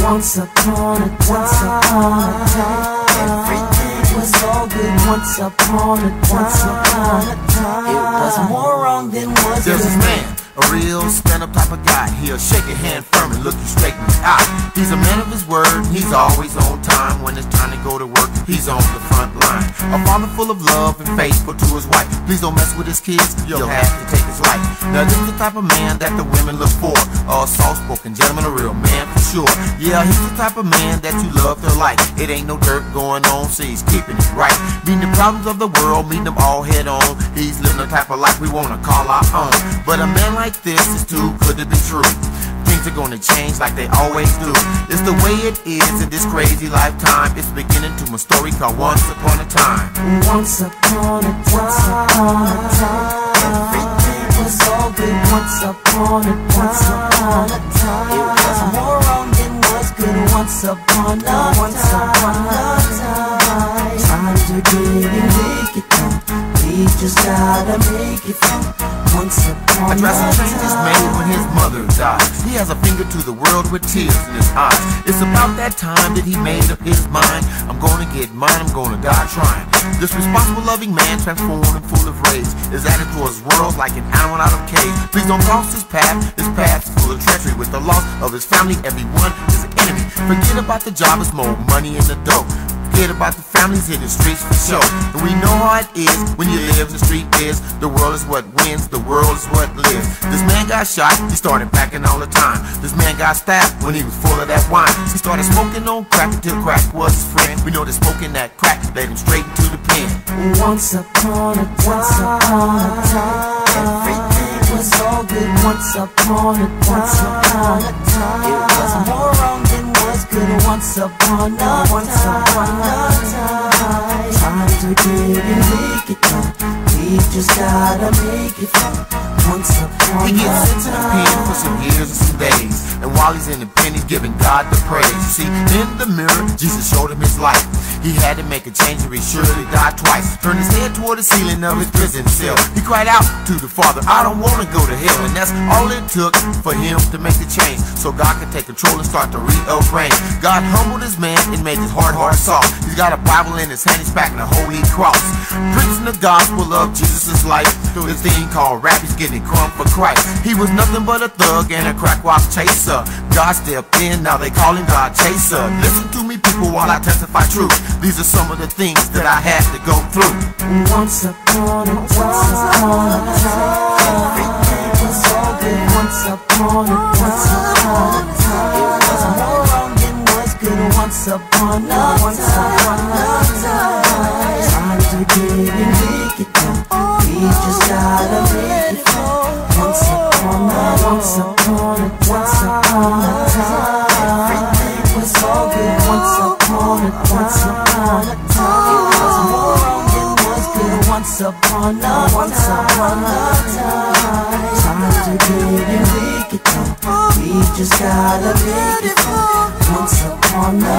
Once upon a time, everything was all good. Once upon a time, it was more wrong than was There's this man, a real stand-up type of guy. He'll shake your hand firm and look you straight in the eye. He's a man of his word, he's always on time. When it's time to go to work, he's on the front line. A father full of love and faithful to his wife. Please don't mess with his kids, you'll have to take his life. Now this is the type of man that the women look for. A soft-spoken gentleman, a real man for sure. Yeah, he's the type of man that you love to like. It ain't no dirt going on, so he's keeping it right. Meeting the problems of the world, meeting them all head on. He's living the type of life we wanna call our own. But a man like this is too good to be true. Things are gonna change like they always do. It's the way it is in this crazy lifetime. It's beginning to my story called Once Upon a Time. Once upon a time, everything was all good. Once upon a time, it was more wrong than was good. Once upon a time, times are getting wicked. We just gotta make it through. Once upon a drastic change is made when his mother dies. He has a finger to the world with tears in his eyes. It's about that time that he made up his mind. I'm gonna get mine, I'm gonna die trying. This responsible, loving man, transformed and full of rage, is added to his world like an animal out of cage. Please don't cross his path. His path is full of treachery. With the loss of his family, everyone is an enemy. Forget about the job, it's more money in the dough. Forget about the families in the streets for sure. And we know how it is when you live in the street is. The world is what wins, the world is what lives. This man got shot, he started packing all the time. This man got stabbed when he was full of that wine. He started smoking on crack until crack was his friend. We know that smoking that crack led him straight into the pen. Once upon a time, everything was all good. Once upon a time, it was more wrong than was good. Once upon a time, times are getting wicked. We just gotta make it through. Once upon He gets sent to the pen for some years and some days. And while he's in the pen, he's giving God the praise. You see, in the mirror, Jesus showed him his life. He had to make a change or he surely died twice. Turned his head toward the ceiling of his prison cell. He cried out to the Father, I don't want to go to hell. And that's all it took for him to make the change, so God could take control and start to rearrange. God humbled his man and made his hard heart soft. He's got a Bible in his hand, he's packing a holy cross. Preaching the gospel of Jesus' life. Through this thing called rap, he's getting crumb for Christ. He was nothing but a thug and a crack walk chaser. God stepped in, now they call him God Chaser. Listen to me people while I testify truth. These are some of the things that I had to go through. Once upon a time, everything was all good. Once upon a time, it was more wrong than was good. Once upon a time, times are getting wicked. We just gotta make it through. Once upon a time, everything was all good. Once upon a time, it was more wrong than was good. Once upon a time, times are getting wicked. We just gotta make it through. Once upon a